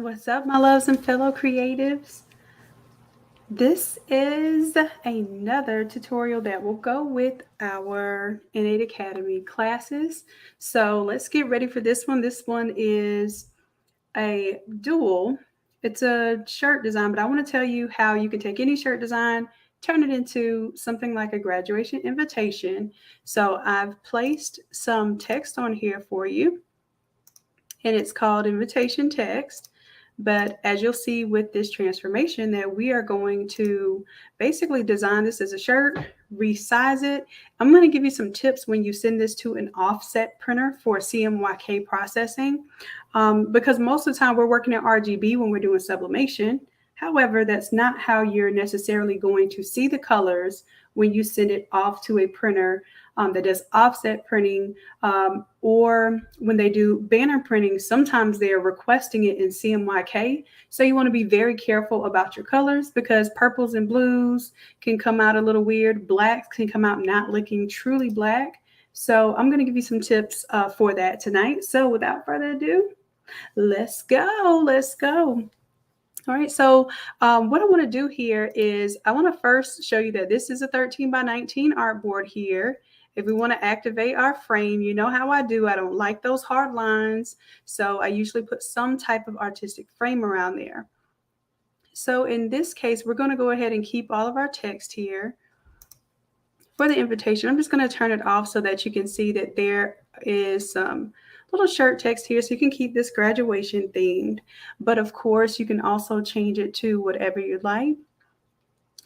What's up, my loves and fellow creatives? This is another tutorial that will go with our Innate Academy classes. So let's get ready for this one. This one is a dual. It's a shirt design, but I want to tell you how you can take any shirt design, turn it into something like a graduation invitation. So I've placed some text on here for you, and it's called invitation text. But as you'll see with this transformation, that we are going to basically design this as a shirt, resize it. I'm going to give you some tips when you send this to an offset printer for CMYK processing, because most of the time we're working at RGB when we're doing sublimation. However, that's not how you're necessarily going to see the colors when you send it off to a printer that does offset printing, or when they do banner printing, sometimes they're requesting it in CMYK. So you want to be very careful about your colors, because purples and blues can come out a little weird. Blacks can come out not looking truly black. So I'm going to give you some tips for that tonight. So without further ado, let's go. Let's go. All right, so what I want to do here is I want to first show you that this is a 13 by 19 artboard here. If we want to activate our frame, you know how I do. I don't like those hard lines, so I usually put some type of artistic frame around there. So in this case, we're going to go ahead and keep all of our text here. For the invitation, I'm just going to turn it off so that you can see that there is some little shirt text here, so you can keep this graduation themed. But of course, you can also change it to whatever you like.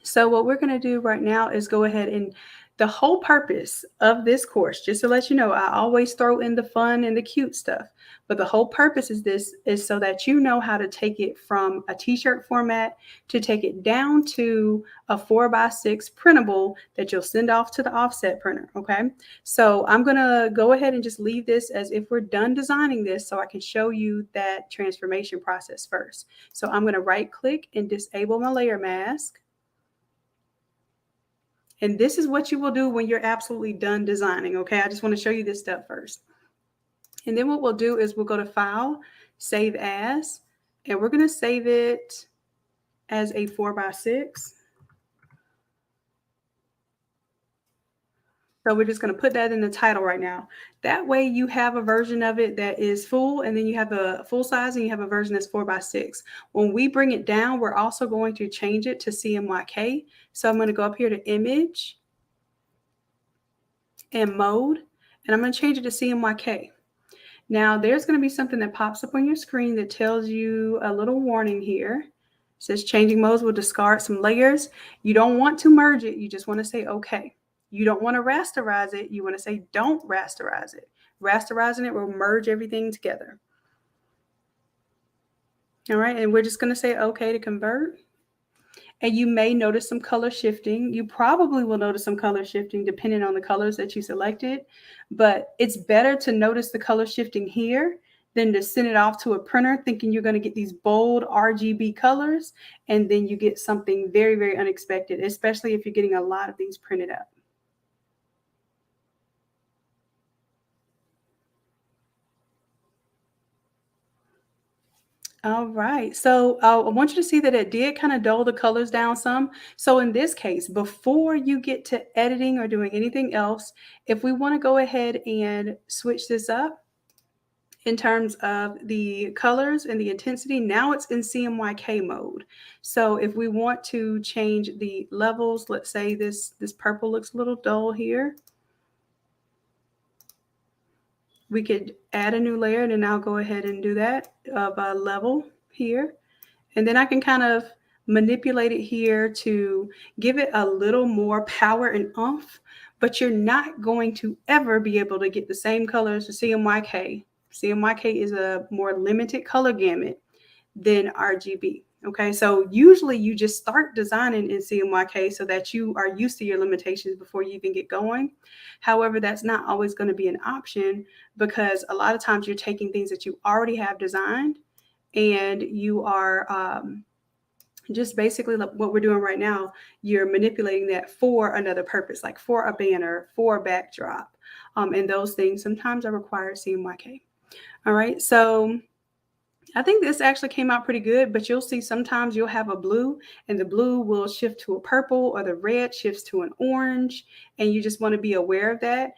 So what we're going to do right now is go ahead and the whole purpose of this course, just to let you know, I always throw in the fun and the cute stuff, but the whole purpose is this is so that you know how to take it from a t-shirt format to take it down to a 4x6 printable that you'll send off to the offset printer. Okay, so I'm going to go ahead and just leave this as if we're done designing this so I can show you that transformation process first. So I'm going to right click and disable my layer mask. And this is what you will do when you're absolutely done designing, okay? I just want to show you this step first. And then what we'll do is we'll go to File, Save As, and we're going to save it as a 4x6. So we're just going to put that in the title right now. That way you have a version of it that is full, and then you have a full size, and you have a version that's 4x6. When we bring it down, we're also going to change it to CMYK. So I'm going to go up here to Image and Mode, and I'm going to change it to CMYK. Now there's going to be something that pops up on your screen that tells you a little warning here. It says changing modes will discard some layers. You don't want to merge it. You just want to say okay. You don't want to rasterize it. You want to say don't rasterize it. Rasterizing it will merge everything together. All right, and we're just going to say okay to convert. And you may notice some color shifting. You probably will notice some color shifting depending on the colors that you selected. But it's better to notice the color shifting here than to send it off to a printer thinking you're going to get these bold RGB colors, and then you get something very, very unexpected, especially if you're getting a lot of these printed up. All right, so I want you to see that it did kind of dull the colors down some. So in this case, before you get to editing or doing anything else, if we want to go ahead and switch this up in terms of the colors and the intensity, now it's in CMYK mode. So if we want to change the levels, let's say this purple looks a little dull here. We could add a new layer, and then I'll go ahead and do that of a level here. And then I can kind of manipulate it here to give it a little more power and oomph, but you're not going to ever be able to get the same colors as CMYK. CMYK is a more limited color gamut than RGB. Okay, so usually you just start designing in CMYK so that you are used to your limitations before you even get going. However, that's not always going to be an option, because a lot of times you're taking things that you already have designed and you are just basically like what we're doing right now, you're manipulating that for another purpose, like for a banner, for a backdrop, and those things sometimes are required CMYK. All right, so I think this actually came out pretty good, but you'll see sometimes you'll have a blue and the blue will shift to a purple or the red shifts to an orange, and you just want to be aware of that.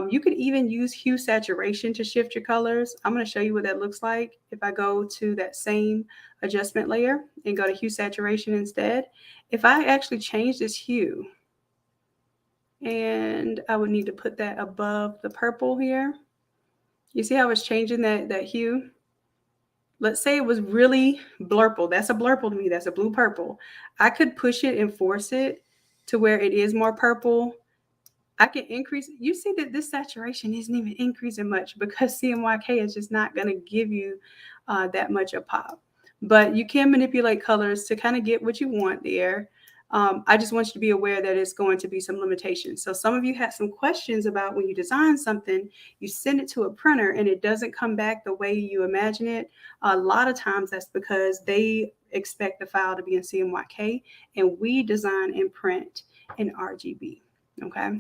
You could even use hue saturation to shift your colors. I'm going to show you what that looks like if I go to that same adjustment layer and go to hue saturation instead. If I actually change this hue, and I would need to put that above the purple here. You see how it's changing that hue? Let's say it was really blurple. That's a blurple to me. That's a blue purple. I could push it and force it to where it is more purple. I can increase. You see that this saturation isn't even increasing much because CMYK is just not going to give you that much of pop. But you can manipulate colors to kind of get what you want there. I just want you to be aware that it's going to be some limitations. So some of you had some questions about when you design something, you send it to a printer and it doesn't come back the way you imagine it. A lot of times that's because they expect the file to be in CMYK and we design and print in RGB. Okay,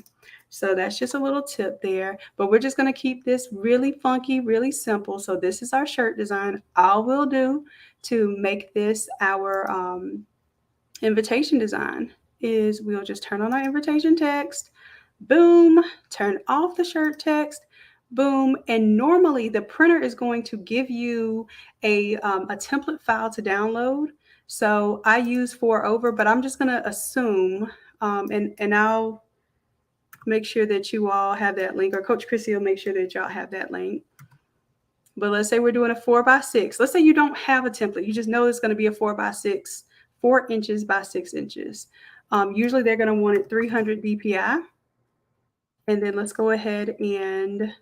so that's just a little tip there, but we're just going to keep this really funky, really simple. So this is our shirt design. All we'll do to make this our invitation design is we'll just turn on our invitation text, boom, turn off the shirt text, boom, and normally the printer is going to give you a template file to download. So I use 4over, but I'm just going to assume, and I'll make sure that you all have that link, or Coach Chrissy will make sure that y'all have that link. But let's say we're doing a 4x6. Let's say you don't have a template. You just know it's going to be a 4x6, 4 inches by 6 inches. Usually they're going to want it 300 dpi. And then let's go ahead and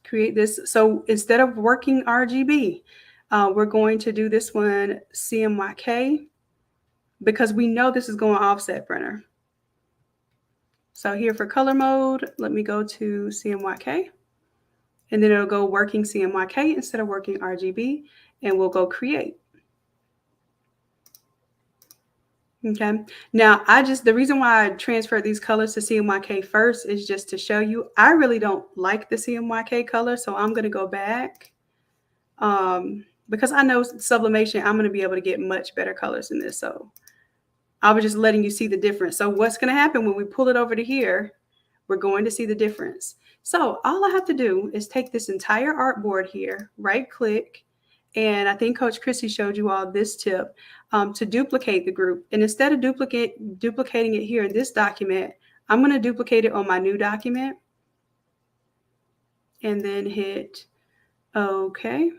create this. So instead of working RGB, we're going to do this one CMYK because we know this is going offset printer. So here for color mode, let me go to CMYK. And then it'll go working CMYK instead of working RGB. And we'll go create. Okay. Now, the reason why I transferred these colors to CMYK first is just to show you, I really don't like the CMYK color. So I'm going to go back because I know sublimation, I'm going to be able to get much better colors in this. So I was just letting you see the difference. So what's going to happen when we pull it over to here, we're going to see the difference. So all I have to do is take this entire artboard here, right click, and I think Coach Chrissy showed you all this tip to duplicate the group. And instead of duplicating it here in this document, I'm going to duplicate it on my new document and then hit OK.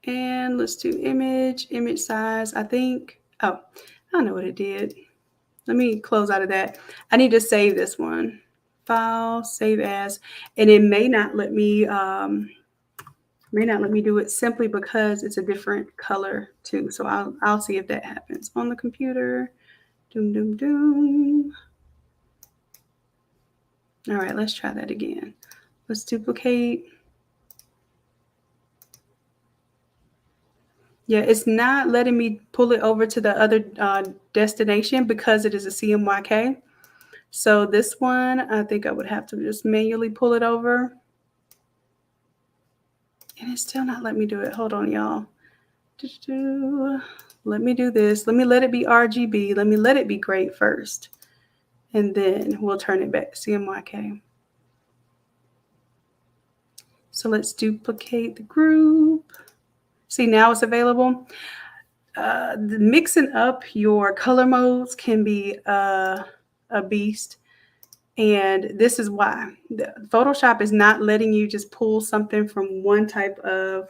And let's do image size. I think, oh, I know what it did. Let me close out of that. I need to save this one. File, save as, and it may not let me do it simply because it's a different color too. So I'll see if that happens on the computer. Doom, doom, doom. All right, let's try that again. Let's duplicate. Yeah, it's not letting me pull it over to the other destination because it is a CMYK. So this one, I think I would have to just manually pull it over. And it's still not letting me do it. Hold on, y'all. Let me do this. Let me let it be RGB. Let me let it be great first. And then we'll turn it back to CMYK. So let's duplicate the group. See, now it's available. Mixing up your color modes can be a beast. And this is why. Photoshop is not letting you just pull something from one type of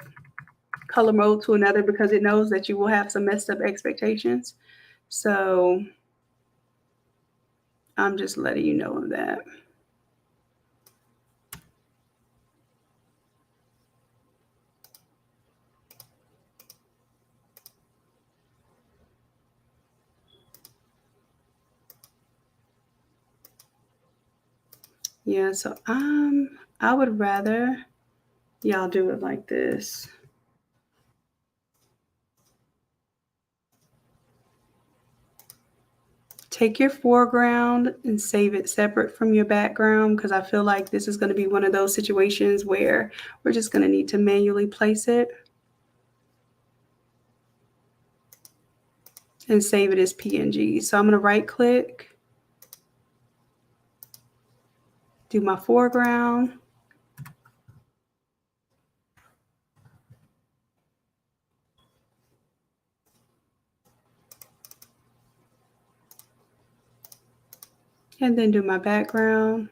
color mode to another because it knows that you will have some messed up expectations. So I'm just letting you know of that. Yeah, so I would rather y'all do it like this. Take your foreground and save it separate from your background, because I feel like this is going to be one of those situations where we're just going to need to manually place it. And save it as PNG. So I'm going to right click, do my foreground. And then do my background.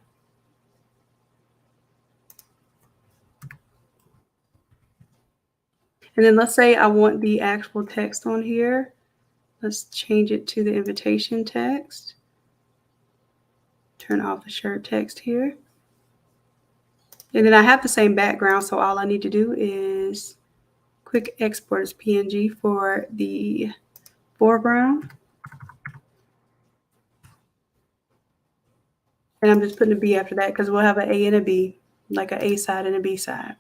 And then let's say I want the actual text on here. Let's change it to the invitation text. Turn off the shirt text here. And then I have the same background, so all I need to do is quick export as PNG for the foreground. And I'm just putting a B after that because we'll have an A and a B, like an A side and a B side.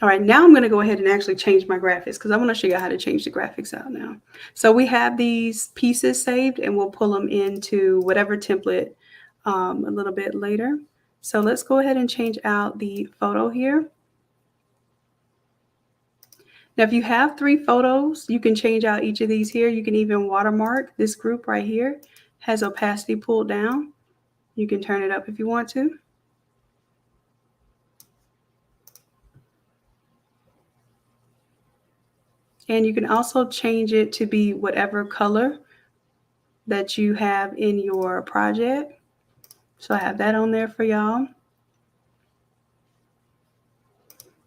All right, now I'm going to go ahead and actually change my graphics because I want to show you how to change the graphics out now. So we have these pieces saved and we'll pull them into whatever template a little bit later. So let's go ahead and change out the photo here. Now, if you have 3 photos, you can change out each of these here. You can even watermark this group right here. Has opacity pulled down. You can turn it up if you want to. And you can also change it to be whatever color that you have in your project. So I have that on there for y'all.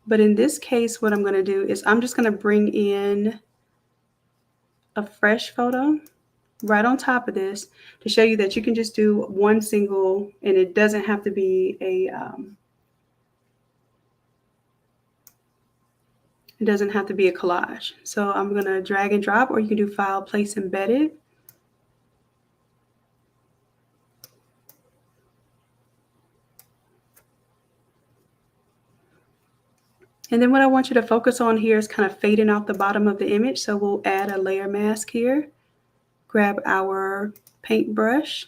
But in this case, what I'm going to do is I'm just going to bring in a fresh photo right on top of this to show you that you can just do one single, and it doesn't have to be a collage. So I'm going to drag and drop, or you can do file, place embedded. And then what I want you to focus on here is kind of fading out the bottom of the image. So we'll add a layer mask here. Grab our paintbrush.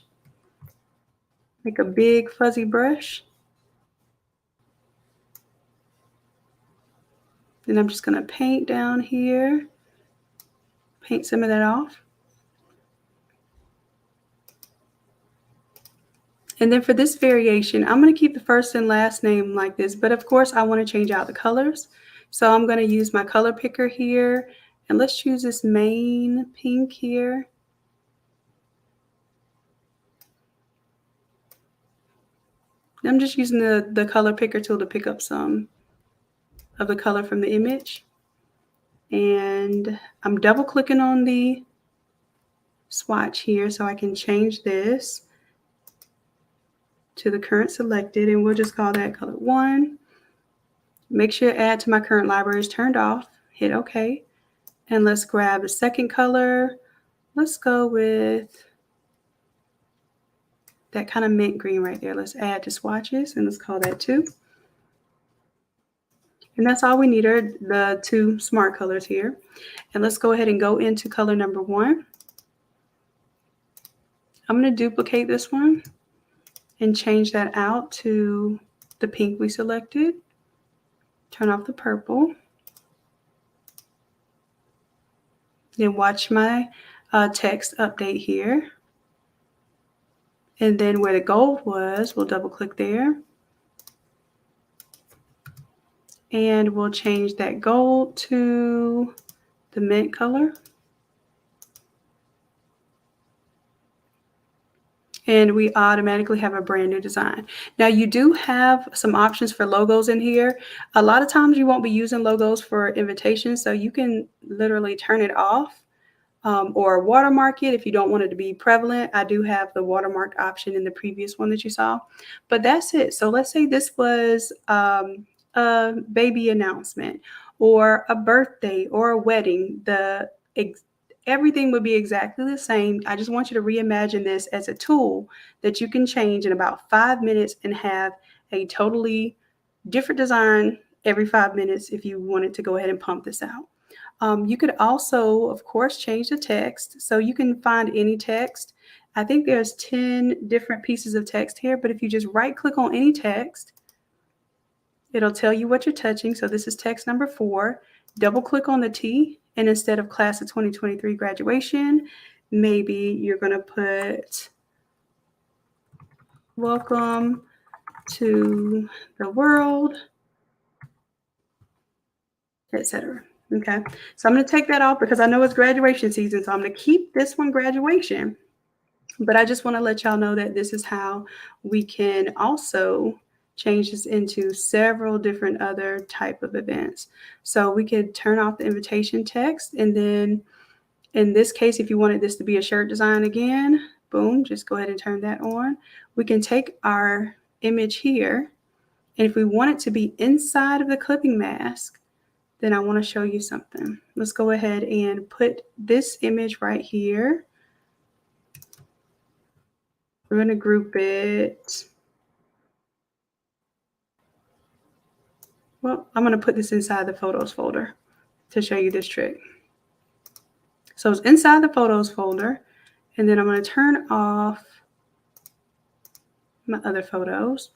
Make a big fuzzy brush. Then I'm just going to paint down here. Paint some of that off. And then for this variation, I'm going to keep the first and last name like this, but of course I want to change out the colors. So I'm going to use my color picker here, and let's choose this main pink here. I'm just using the color picker tool to pick up some of the color from the image. And I'm double clicking on the swatch here so I can change this to the current selected, and we'll just call that color 1. Make sure add to my current library is turned off. Hit OK. And let's grab a second color. Let's go with that kind of mint green right there. Let's add to swatches, and let's call that 2. And that's all we need are the 2 smart colors here. And let's go ahead and go into color number 1. I'm going to duplicate this one and change that out to the pink we selected. Turn off the purple. Then watch my text update here. And then where the gold was, we'll double click there. And we'll change that gold to the mint color. And we automatically have a brand new design. Now you do have some options for logos in here. A lot of times you won't be using logos for invitations, so you can literally turn it off or watermark it if you don't want it to be prevalent. I do have the watermark option in the previous one that you saw, but that's it. So let's say this was a baby announcement or a birthday or a wedding. Everything would be exactly the same. I just want you to reimagine this as a tool that you can change in about 5 minutes and have a totally different design every 5 minutes if you wanted to go ahead and pump this out. You could also, of course, change the text. So you can find any text. I think there's 10 different pieces of text here, but if you just right click on any text, it'll tell you what you're touching. So this is text number 4. Double click on the T, and instead of class of 2023 graduation, maybe you're going to put welcome to the world, etc. Okay, so I'm going to take that off because I know it's graduation season, so I'm going to keep this one graduation. But I just want to let y'all know that this is how we can also change this into several different other type of events. So we could turn off the invitation text, and then in this case, if you wanted this to be a shirt design again, boom, just go ahead and turn that on. We can take our image here, and if we want it to be inside of the clipping mask, then I want to show you something. Let's go ahead and put this image right here. We're going to group it. Well, I'm going to put this inside the photos folder to show you this trick. So it's inside the photos folder, and then I'm going to turn off my other photos.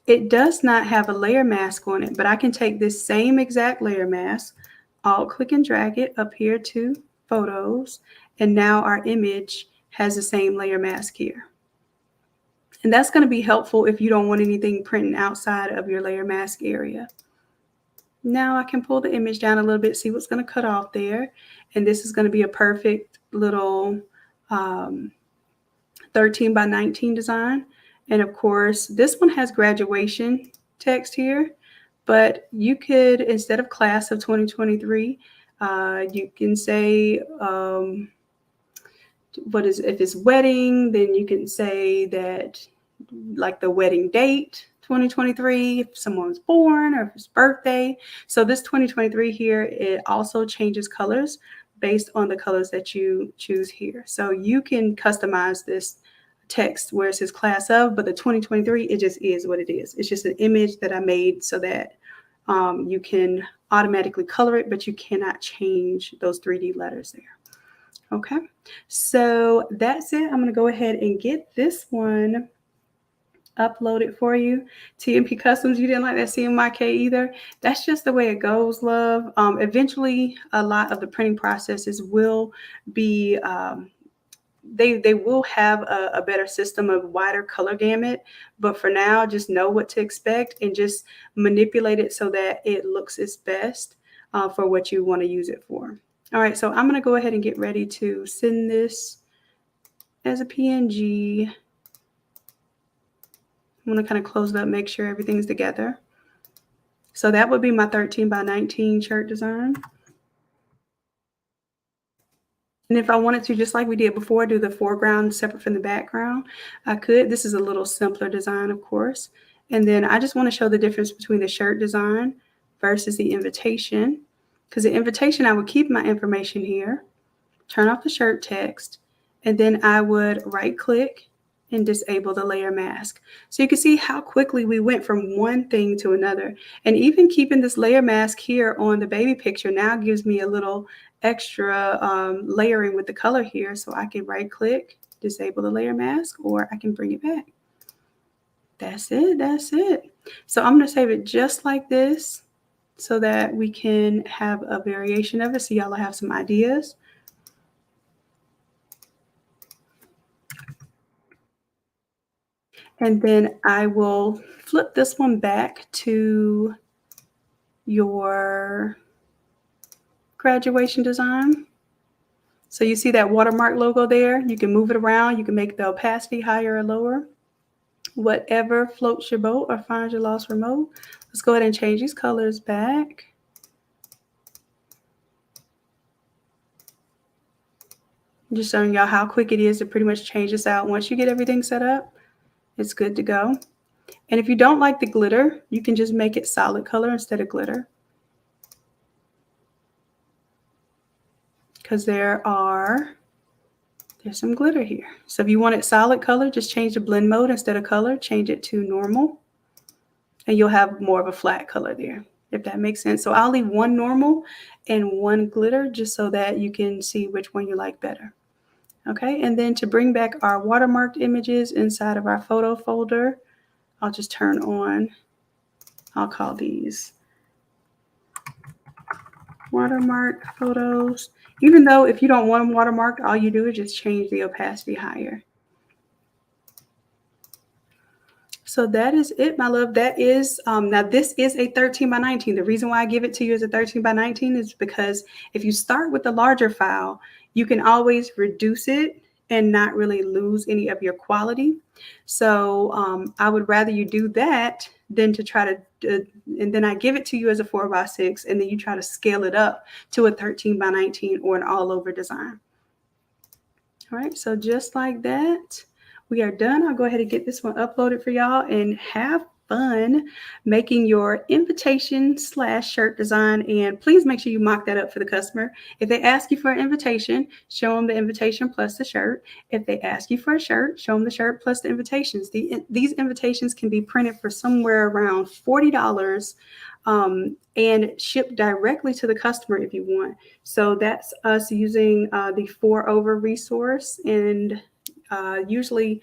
It does not have a layer mask on it, but I can take this same exact layer mask, alt click and drag it up here to photos, and now our image has the same layer mask here. And that's going to be helpful if you don't want anything printing outside of your layer mask area. Now I can pull the image down a little bit, see what's going to cut off there. And this is going to be a perfect little 13 by 19 design. And of course, this one has graduation text here, but you could, instead of class of 2023, you can say, if it's wedding, then you can say that like the wedding date 2023, if someone was born or if it's birthday. So this 2023 here, it also changes colors based on the colors that you choose here. So you can customize this text where it says class of, but the 2023, it just is what it is. It's just an image that I made so that you can automatically color it, but you cannot change those 3D letters there. Okay, so that's it. I'm going to go ahead and get this one uploaded for you. TMP Customs, you didn't like that CMYK either. That's just the way it goes, love. Eventually, a lot of the printing processes will be, they will have a better system of wider color gamut. But for now, just know what to expect and just manipulate it so that it looks its best for what you want to use it for. All right, so I'm going to go ahead and get ready to send this as a PNG. I'm going to kind of close it up, make sure everything's together. So that would be my 13 by 19 shirt design. And if I wanted to, just like we did before, do the foreground separate from the background, I could. This is a little simpler design, of course. And then I just want to show the difference between the shirt design versus the invitation. Because the invitation, I would keep my information here, turn off the shirt text, and then I would right click and disable the layer mask. So you can see how quickly we went from one thing to another. And even keeping this layer mask here on the baby picture now gives me a little extra layering with the color here. So I can right click, disable the layer mask, or I can bring it back. That's it. That's it. So I'm going to save it just like this, so that we can have a variation of it. So y'all have some ideas. And then I will flip this one back to your graduation design. So you see that watermark logo there? You can move it around. You can make the opacity higher or lower. Whatever floats your boat or finds your lost remote. Let's go ahead and change these colors back. I'm just showing y'all how quick it is to pretty much change this out. Once you get everything set up, it's good to go. And if you don't like the glitter, you can just make it solid color instead of glitter. Because there's some glitter here. So if you want it solid color, just change the blend mode instead of color, change it to normal, and you'll have more of a flat color there. if that makes sense. So I'll leave one normal and one glitter just so that you can see which one you like better. Okay, and then to bring back our watermarked images inside of our photo folder, I'll just turn on, I'll call these watermark photos. Even though if you don't want them watermarked, all you do is just change the opacity higher. So that is it, my love. That is, now this is a 13 by 19. The reason why I give it to you as a 13 by 19 is because if you start with the larger file, you can always reduce it and not really lose any of your quality. So I would rather you do that than to try to, and then I give it to you as a 4 by 6, and then you try to scale it up to a 13 by 19 or an all over design. All right, so just like that, we are done. I'll go ahead and get this one uploaded for y'all and have fun making your invitation / shirt design. And please make sure you mock that up for the customer. If they ask you for an invitation, show them the invitation plus the shirt. If they ask you for a shirt, show them the shirt plus the invitations. These invitations can be printed for somewhere around $40 and shipped directly to the customer if you want. So that's us using the 4 over resource, and usually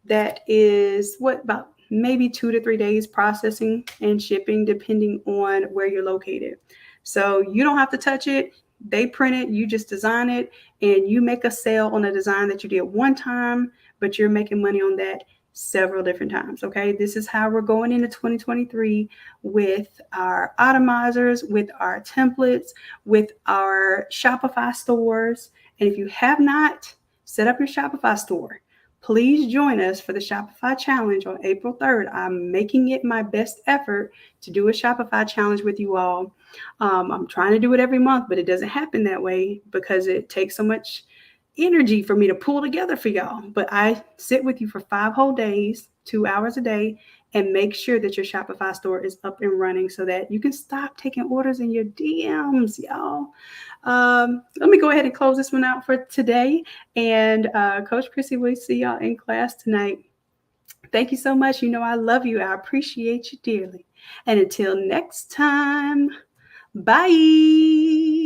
that is about maybe 2 to 3 days processing and shipping depending on where you're located. So you don't have to touch it. They print it, you just design it, and you make a sale on a design that you did one time, but you're making money on that several different times. Okay, this is how we're going into 2023 with our Automizers, with our templates, with our Shopify stores. And if you have not set up your Shopify store, please join us for the Shopify challenge on April 3rd. I'm making it my best effort to do a Shopify challenge with you all. I'm trying to do it every month, but it doesn't happen that way because it takes so much energy for me to pull together for y'all. But I sit with you for 5 whole days, 2 hours a day, and make sure that your Shopify store is up and running so that you can stop taking orders in your DMs, y'all. Let me go ahead and close this one out for today. And Coach Chrissy, we'll see y'all in class tonight. Thank you so much. You know I love you. I appreciate you dearly. And until next time, bye.